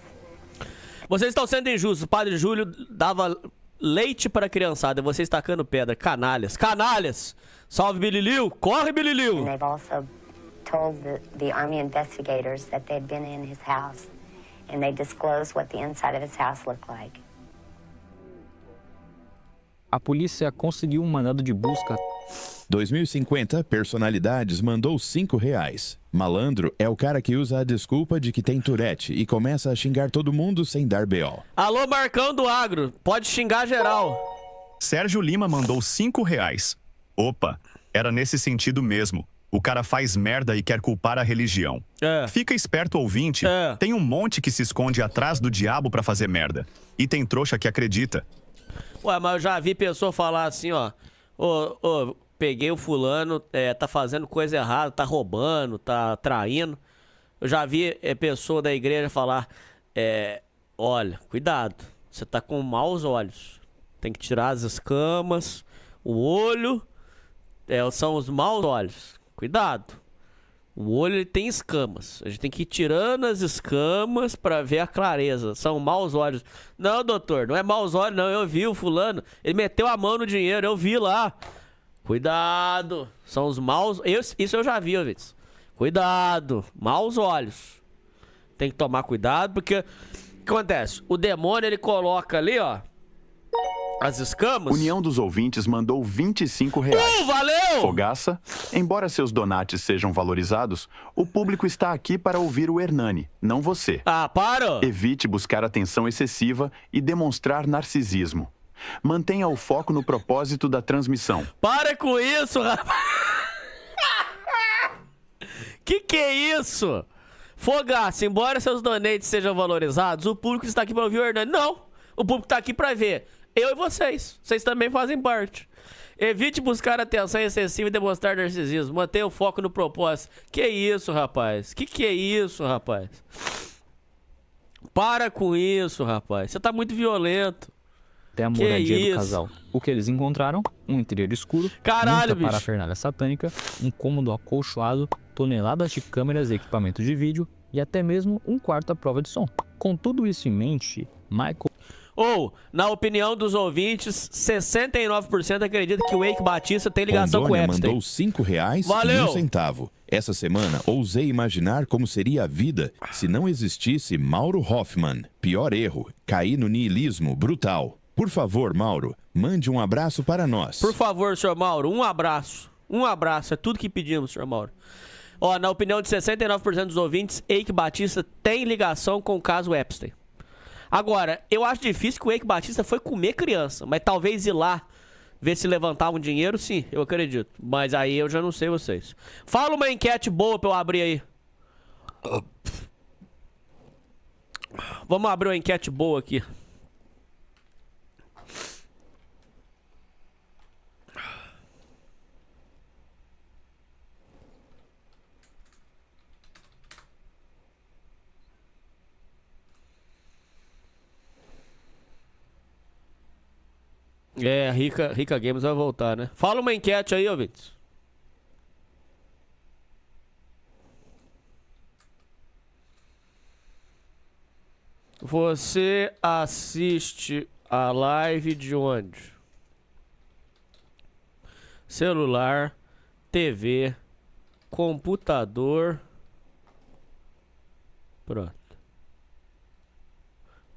Vocês estão sendo injustos. O Padre Júlio dava leite para a criançada. Vocês tacando pedra. Canalhas. Canalhas! Salve, Billy Liu! Corre, Billy Liu! And they've also told the Army investigators that they'd been in his house, and they disclosed what the inside of his house looked like. A polícia conseguiu um mandado de busca. 2050 Personalidades mandou R$5. Malandro é o cara que usa a desculpa de que tem Tourette e começa a xingar todo mundo sem dar BO. Alô, Marcão do Agro. Pode xingar geral. Sérgio Lima mandou R$5. Opa, era nesse sentido mesmo. O cara faz merda e quer culpar a religião. Fica esperto, ouvinte. Tem um monte que se esconde atrás do diabo pra fazer merda. E tem trouxa que acredita. Ué, mas eu já vi pessoa falar assim, ó. Ô, peguei o fulano, tá fazendo coisa errada, tá roubando, tá traindo. Eu já vi pessoa da igreja falar, olha, cuidado, você tá com maus olhos. Tem que tirar as escamas, o olho, são os maus olhos. Cuidado. O olho ele tem escamas. A gente tem que ir tirando as escamas pra ver a clareza. São maus olhos. Não, doutor, não é maus olhos, não. Eu vi o fulano. Ele meteu a mão no dinheiro, eu vi lá. Cuidado. São os maus... Isso eu já vi, ouvintes. Cuidado. Maus olhos. Tem que tomar cuidado, porque... O que acontece? O demônio, ele coloca ali, ó... As escamas. União dos Ouvintes mandou R$25. Valeu! Fogaça, embora seus donates sejam valorizados, o público está aqui para ouvir o Hernani, não você. Ah, para! Evite buscar atenção excessiva e demonstrar narcisismo. Mantenha o foco no propósito da transmissão. Para com isso, rapaz! Que é isso? Fogaça, embora seus donates sejam valorizados, o público está aqui para ouvir o Hernani. Não! O público está aqui para ver. Eu e vocês. Vocês também fazem parte. Evite buscar atenção excessiva e demonstrar narcisismo. Mantenha o foco no propósito. Que isso, rapaz? Que é isso, rapaz? Para com isso, rapaz. Você tá muito violento. Até a moradia do casal. O que eles encontraram? Um interior escuro. Caralho, muita parafernália satânica, um cômodo acolchoado, toneladas de câmeras e equipamentos de vídeo e até mesmo um quarto à prova de som. Com tudo isso em mente, Michael... na opinião dos ouvintes, 69% acredita que o Eike Batista tem ligação com o Rondônia Epstein. mandou R$5 Valeu! e 1 centavo. Essa semana, ousei imaginar como seria a vida se não existisse Mauro Hoffman. Pior erro, caí no niilismo brutal. Por favor, Mauro, mande um abraço para nós. Por favor, senhor Mauro, um abraço. Um abraço, é tudo que pedimos, senhor Mauro. Na opinião de 69% dos ouvintes, Eike Batista tem ligação com o caso Epstein. Agora, eu acho difícil que o Eike Batista foi comer criança, mas talvez ir lá ver se levantar um dinheiro, sim, eu acredito. Mas aí eu já não sei vocês. Fala uma enquete boa pra eu abrir aí. Vamos abrir uma enquete boa aqui. Rica Games vai voltar, né? Fala uma enquete aí, ouvintes. Você assiste a live de onde? Celular, TV, computador. Pronto.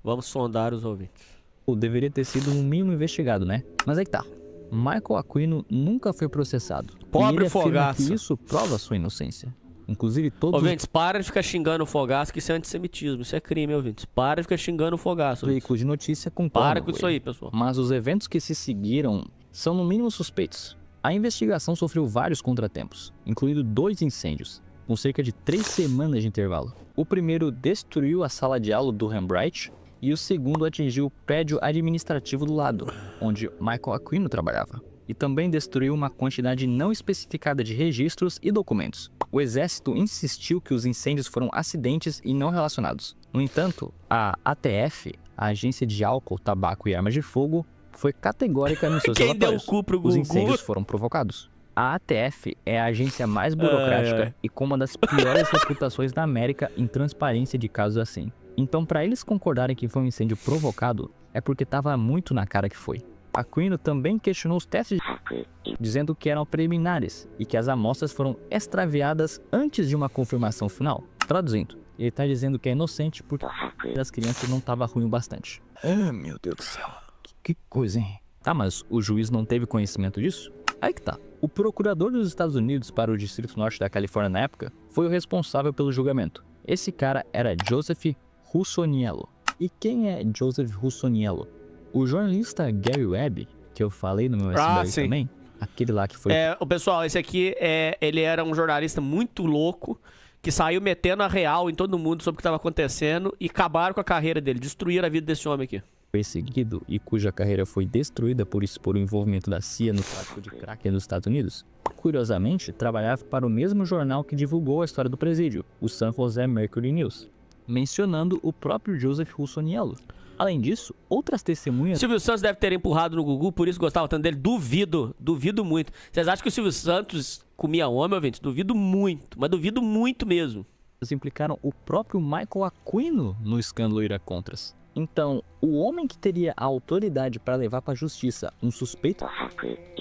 Vamos sondar os ouvintes. Deveria ter sido no mínimo investigado, né? Mas aí que tá. Michael Aquino nunca foi processado. Pobre e ele afirma Fogaça. que isso prova sua inocência. Inclusive todos Ouvintes, para de ficar xingando o Fogaça, que isso é antissemitismo. Isso é crime, ouvintes. Para de ficar xingando o Fogaça. os veículos de notícia concordam Para com isso ele. aí, pessoal. Mas os eventos que se seguiram são no mínimo suspeitos. A investigação sofreu vários contratempos, incluindo 2 incêndios, com cerca de 3 semanas de intervalo. O primeiro destruiu a sala de aula do Rembright, e o segundo atingiu o prédio administrativo do lado, onde Michael Aquino trabalhava, e também destruiu uma quantidade não especificada de registros e documentos. O exército insistiu que os incêndios foram acidentes e não relacionados. No entanto, a ATF, a Agência de Álcool, Tabaco e Armas de Fogo, foi categórica nos seus Quem deu relatórios. o cu pro Os Gugu? incêndios foram provocados. A ATF é a agência mais burocrática e com uma das piores reputações da América em transparência de casos assim. Então, para eles concordarem que foi um incêndio provocado, é porque estava muito na cara que foi. Aquino também questionou os testes, dizendo que eram preliminares e que as amostras foram extraviadas antes de uma confirmação final. Traduzindo, ele está dizendo que é inocente porque das crianças não estava ruim o bastante. Meu Deus do céu, que coisa, hein? Tá, mas o juiz não teve conhecimento disso? Aí que tá. O procurador dos Estados Unidos para o Distrito Norte da Califórnia na época foi o responsável pelo julgamento. Esse cara era Joseph Russoniello. E quem é Joseph Russoniello? O jornalista Gary Webb, que eu falei no meu SBR também, aquele lá que foi... O pessoal, esse aqui, ele era um jornalista muito louco, que saiu metendo a real em todo mundo sobre o que estava acontecendo e acabaram com a carreira dele, destruíram a vida desse homem aqui. Perseguido e cuja carreira foi destruída por expor o envolvimento da CIA no tráfico de crack nos Estados Unidos, curiosamente, trabalhava para o mesmo jornal que divulgou a história do presídio, o San Jose Mercury News, mencionando o próprio Joseph Russoniello. Além disso, outras testemunhas... Silvio Santos deve ter empurrado no Gugu, por isso gostava tanto dele. Duvido muito. Vocês acham que o Silvio Santos comia homem, ouvintes? Duvido muito, mas duvido muito mesmo. Implicaram o próprio Michael Aquino no escândalo Iracontras. Então, o homem que teria a autoridade para levar para a justiça um suspeito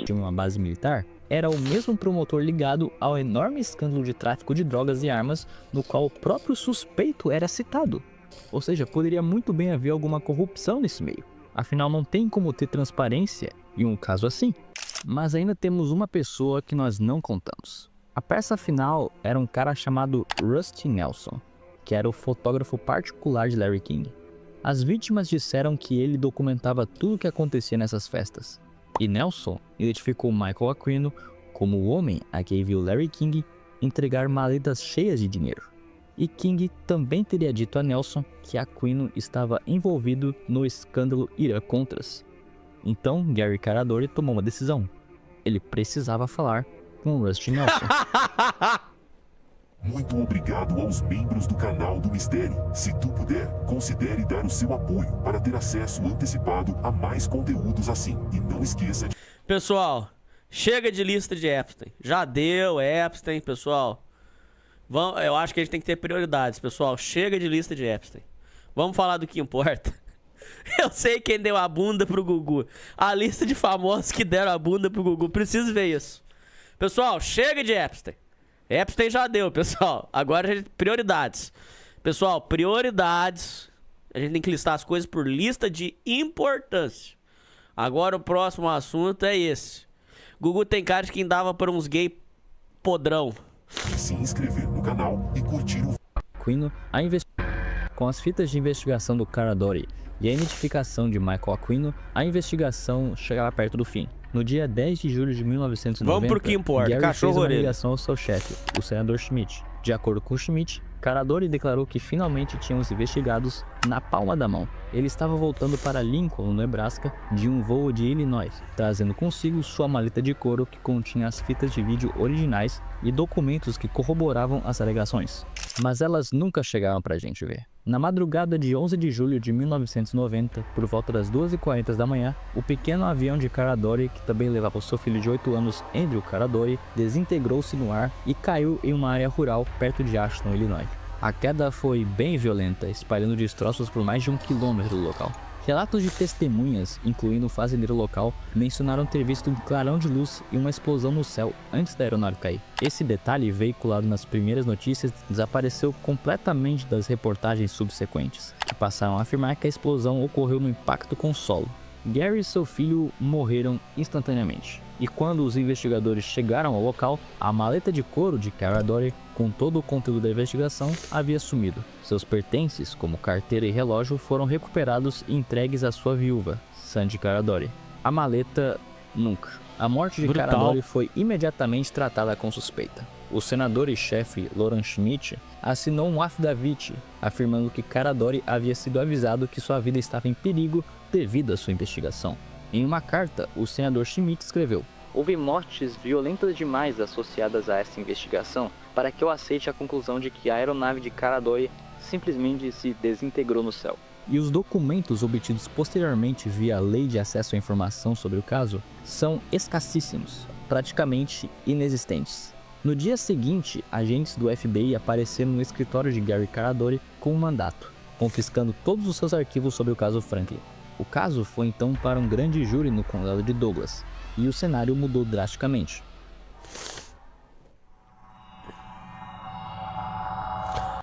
de uma base militar era o mesmo promotor ligado ao enorme escândalo de tráfico de drogas e armas no qual o próprio suspeito era citado. Ou seja, poderia muito bem haver alguma corrupção nesse meio. Afinal, não tem como ter transparência em um caso assim. Mas ainda temos uma pessoa que nós não contamos. A peça final era um cara chamado Rusty Nelson, que era o fotógrafo particular de Larry King. As vítimas disseram que ele documentava tudo o que acontecia nessas festas. E Nelson identificou Michael Aquino como o homem a quem viu Larry King entregar maletas cheias de dinheiro. E King também teria dito a Nelson que Aquino estava envolvido no escândalo Iracontras. Então, Gary Caradori tomou uma decisão. Ele precisava falar com Rusty Nelson. Muito obrigado aos membros do canal do Mistério. Se tu puder, considere dar o seu apoio para ter acesso antecipado a mais conteúdos assim. E não esqueça de... Pessoal, chega de lista de Epstein. Já deu Epstein, pessoal. Eu acho que a gente tem que ter prioridades, pessoal. Chega de lista de Epstein. Vamos falar do que importa. Eu sei quem deu a bunda pro Gugu. A lista de famosos que deram a bunda pro Gugu. Preciso ver isso. Pessoal, chega de Epstein. Epstein já deu, pessoal. Agora, prioridades. Pessoal, prioridades. A gente tem que listar as coisas por lista de importância. Agora, o próximo assunto é esse. Gugu tem cara de quem dava para uns gay podrão. Se inscrever no canal e curtir o... Aquino, com as fitas de investigação do Caradori e a identificação de Michael Aquino, a investigação chegava perto do fim. No dia 10 de julho de 1990, vamos pro que importa. Gary Cachorro fez uma orelha. ligação ao seu chefe, o senador Schmidt. De acordo com Schmidt, Caradori declarou que finalmente tinham os investigados na palma da mão. Ele estava voltando para Lincoln, no Nebraska, de um voo de Illinois, trazendo consigo sua maleta de couro que continha as fitas de vídeo originais e documentos que corroboravam as alegações. Mas elas nunca chegaram pra gente ver. Na madrugada de 11 de julho de 1990, por volta das 2h40 da manhã, o pequeno avião de Caradori, que também levava o seu filho de 8 anos, Andrew Caradori, desintegrou-se no ar e caiu em uma área rural perto de Ashton, Illinois. A queda foi bem violenta, espalhando destroços por mais de 1 quilômetro do local. Relatos de testemunhas, incluindo o fazendeiro local, mencionaram ter visto um clarão de luz e uma explosão no céu antes da aeronave cair. Esse detalhe, veiculado nas primeiras notícias, desapareceu completamente das reportagens subsequentes, que passaram a afirmar que a explosão ocorreu no impacto com o solo. Gary e seu filho morreram instantaneamente. E quando os investigadores chegaram ao local, a maleta de couro de Caradori, com todo o conteúdo da investigação, havia sumido. Seus pertences, como carteira e relógio, foram recuperados e entregues à sua viúva, Sandy Caradori. A maleta, nunca. A morte de Caradori foi imediatamente tratada com suspeita. O senador e chefe Lawrence Schmidt assinou um affidavit afirmando que Caradori havia sido avisado que sua vida estava em perigo devido à sua investigação. Em uma carta, o senador Schmidt escreveu: "Houve mortes violentas demais associadas a essa investigação para que eu aceite a conclusão de que a aeronave de Caradori simplesmente se desintegrou no céu. e os documentos obtidos posteriormente via Lei de Acesso à Informação sobre o caso são escassíssimos, praticamente inexistentes. No dia seguinte, agentes do FBI apareceram no escritório de Gary Caradori com um mandato, confiscando todos os seus arquivos sobre o caso Franklin. O caso foi então para um grande júri no condado de Douglas, e o cenário mudou drasticamente.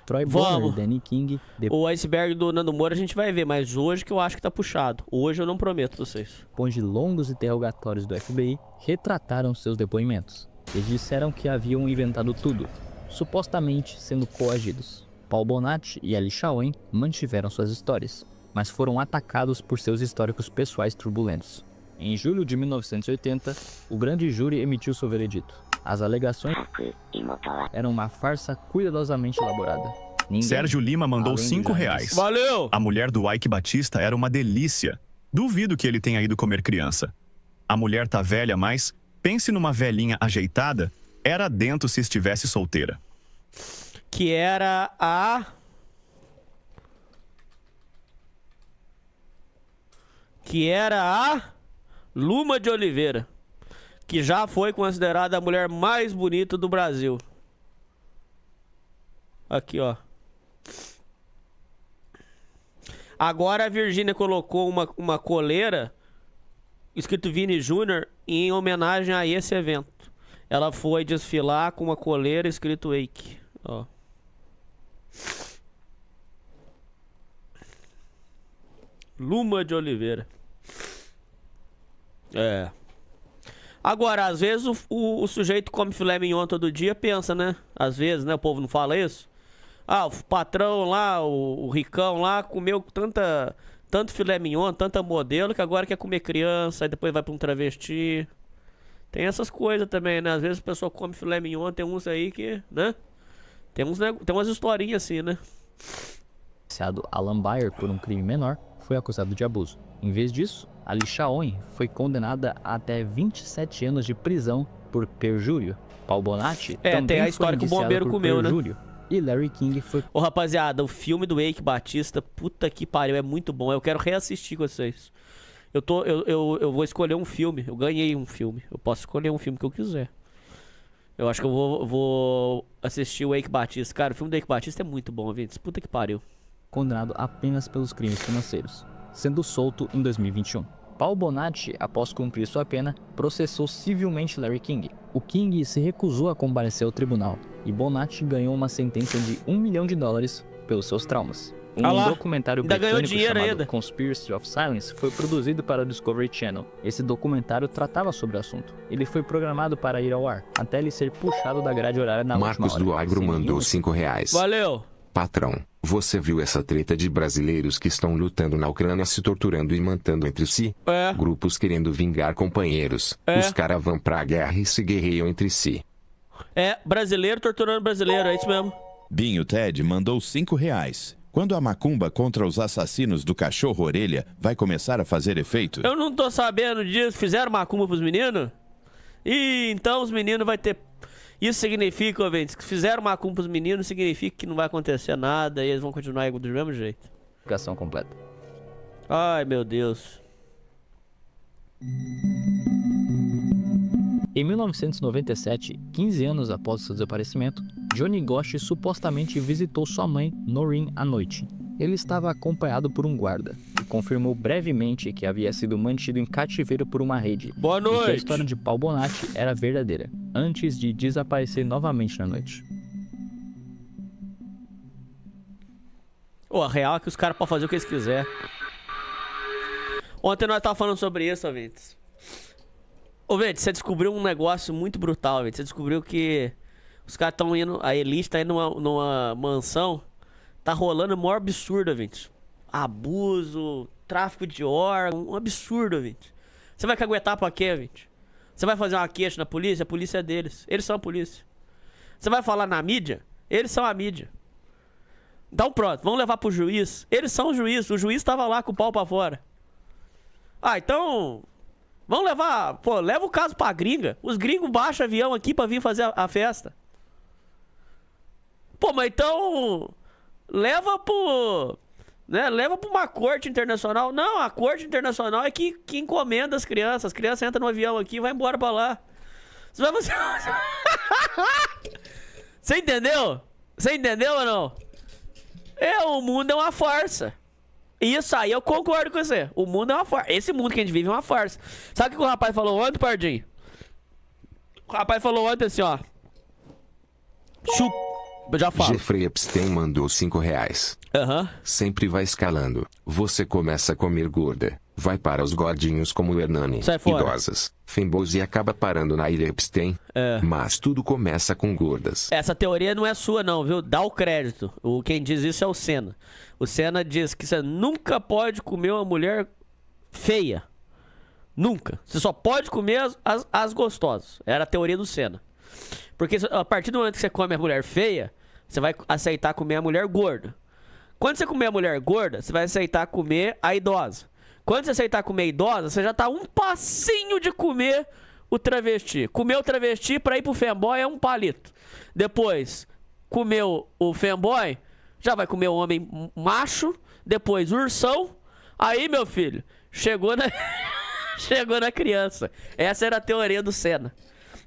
Troy Bonner e Danny King... O iceberg do Nando Moura a gente vai ver, mas hoje que eu acho que tá puxado. Hoje eu não prometo pra vocês. Depois de longos interrogatórios do FBI, retrataram seus depoimentos. Eles disseram que haviam inventado tudo, supostamente sendo coagidos. Paul Bonatti e Ali Shawen mantiveram suas histórias, mas foram atacados por seus históricos pessoais turbulentos. Em julho de 1980, o grande júri emitiu seu veredito. As alegações eram uma farsa cuidadosamente elaborada. Sérgio Lima mandou R$5. Valeu! A mulher do Ike Batista era uma delícia. Duvido que ele tenha ido comer criança. A mulher tá velha, mas pense numa velhinha ajeitada, era dentro se estivesse solteira. Que era a... Luma de Oliveira, que já foi considerada a mulher mais bonita do Brasil. Aqui, ó. Agora a Virgínia colocou uma coleira escrito Vini Jr. em homenagem a esse evento. Ela foi desfilar com uma coleira escrito Wake. Ó. Luma de Oliveira. É. Agora, às vezes o sujeito come filé mignon todo dia, pensa, né? Às vezes, né? O povo não fala isso. Ah, o patrão lá, o ricão lá, comeu tanto filé mignon, tanta modelo, que agora quer comer criança, aí depois vai pra um travesti. Tem essas coisas também, né? Às vezes a pessoa come filé mignon, tem uns aí que, né? Tem umas historinhas assim, né? Alan Bayer, por um crime menor, foi acusado de abuso. Em vez disso, Ali Shawen foi condenada a até 27 anos de prisão por perjúrio. Paul Bonatti também tem a história que o bombeiro comeu, perjúrio, né? E Larry King foi... Ô, rapaziada, o filme do Eike Batista, puta que pariu, é muito bom. Eu quero reassistir com vocês. Eu vou escolher um filme. Eu ganhei um filme. Eu posso escolher um filme que eu quiser. Eu acho que eu vou assistir o Eike Batista. Cara, o filme do Eike Batista é muito bom, gente. Puta que pariu. Condenado apenas pelos crimes financeiros, sendo solto em 2021. Paul Bonatti, após cumprir sua pena, processou civilmente Larry King. O King se recusou a comparecer ao tribunal e Bonatti ganhou uma sentença de $1 milhão pelos seus traumas. Um documentário britânico chamado Conspiracy of Silence foi produzido para o Discovery Channel. Esse documentário tratava sobre o assunto. Ele foi programado para ir ao ar, até ele ser puxado da grade horária na última hora. Marcos do Agro mandou R$5. Valeu! Patrão, você viu essa treta de brasileiros que estão lutando na Ucrânia, se torturando e matando entre si? É. Grupos querendo vingar companheiros. É. Os caras vão pra guerra e se guerreiam entre si. É, brasileiro torturando brasileiro, é isso mesmo. Binho Ted mandou R$5. Quando a macumba contra os assassinos do cachorro orelha vai começar a fazer efeito? Eu não tô sabendo disso. Fizeram macumba pros meninos? Ih, então os meninos vai ter... Isso significa, ouvintes, que fizeram macumba pros meninos, significa que não vai acontecer nada e eles vão continuar do mesmo jeito. Explicação completa. Ai, meu Deus. Em 1997, 15 anos após seu desaparecimento, Johnny Gosch supostamente visitou sua mãe, Noreen, à noite. Ele estava acompanhado por um guarda e confirmou brevemente que havia sido mantido em cativeiro por uma rede. Boa noite! E que a história de Paul Bonatti era verdadeira, antes de desaparecer novamente na noite. A real é que os caras podem fazer o que eles quiserem. Ontem nós tava falando sobre isso, ouvintes. Ouvintes, você descobriu um negócio muito brutal, ouvintes. Você descobriu que os caras estão indo, a elite tá indo numa mansão. Tá rolando o maior absurdo, gente. Abuso, tráfico de órgãos, um absurdo, gente. Você vai caguetar pra quê, gente? Você vai fazer uma queixa na polícia? A polícia é deles. Eles são a polícia. Você vai falar na mídia? Eles são a mídia. Então pronto, vamos levar pro juiz. Eles são o juiz. O juiz tava lá com o pau pra fora. Ah, então... Vamos levar... Pô, leva o caso pra gringa. Os gringos baixam avião aqui pra vir fazer a festa. Pô, mas então... Leva Né? Leva pra uma corte internacional. Não, a corte internacional é que encomenda as crianças. As crianças entram no avião aqui e vai embora pra lá. Você vai fazer... Você entendeu? Você entendeu ou não? O mundo é uma farsa. Isso aí eu concordo com você. O mundo é uma farsa. Esse mundo que a gente vive é uma farsa. Sabe o que o rapaz falou ontem, Pardinho? O rapaz falou ontem assim, ó. Eu já falo. Jeffrey Epstein mandou R$5. Sempre vai escalando. Você começa a comer gorda. Vai para os gordinhos como o Hernani. Sai fora. Idosas. Femboys e acaba parando na ilha Epstein. Mas tudo começa com gordas. Essa teoria não é sua não, viu? Dá o crédito. Quem diz isso é o Senna. O Senna diz que você nunca pode comer uma mulher feia. Nunca. Você só pode comer as gostosas. Era a teoria do Senna. Porque a partir do momento que você come a mulher feia, você vai aceitar comer a mulher gorda. Quando você comer a mulher gorda, você vai aceitar comer a idosa. Quando você aceitar comer a idosa, você já tá um passinho de comer o travesti. Comer o travesti pra ir pro femboy é um palito. Depois, comeu o femboy, já vai comer o homem macho. Depois, ursão. Aí, meu filho, chegou na criança. Essa era a teoria do Senna.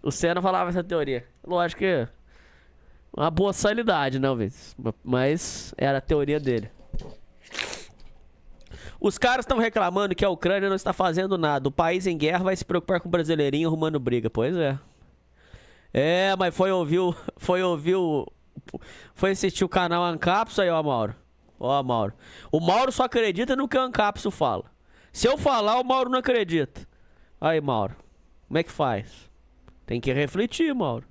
O Senna falava essa teoria. Lógico que uma boa sanidade, não, mas era a teoria dele. Os caras estão reclamando que a Ucrânia não está fazendo nada. O país em guerra vai se preocupar com o brasileirinho arrumando briga. Pois é. Mas foi assistir o canal Ancapso aí, ó, Mauro. Ó, Mauro. O Mauro só acredita no que o Ancapso fala. Se eu falar, o Mauro não acredita. Aí, Mauro. Como é que faz? Tem que refletir, Mauro.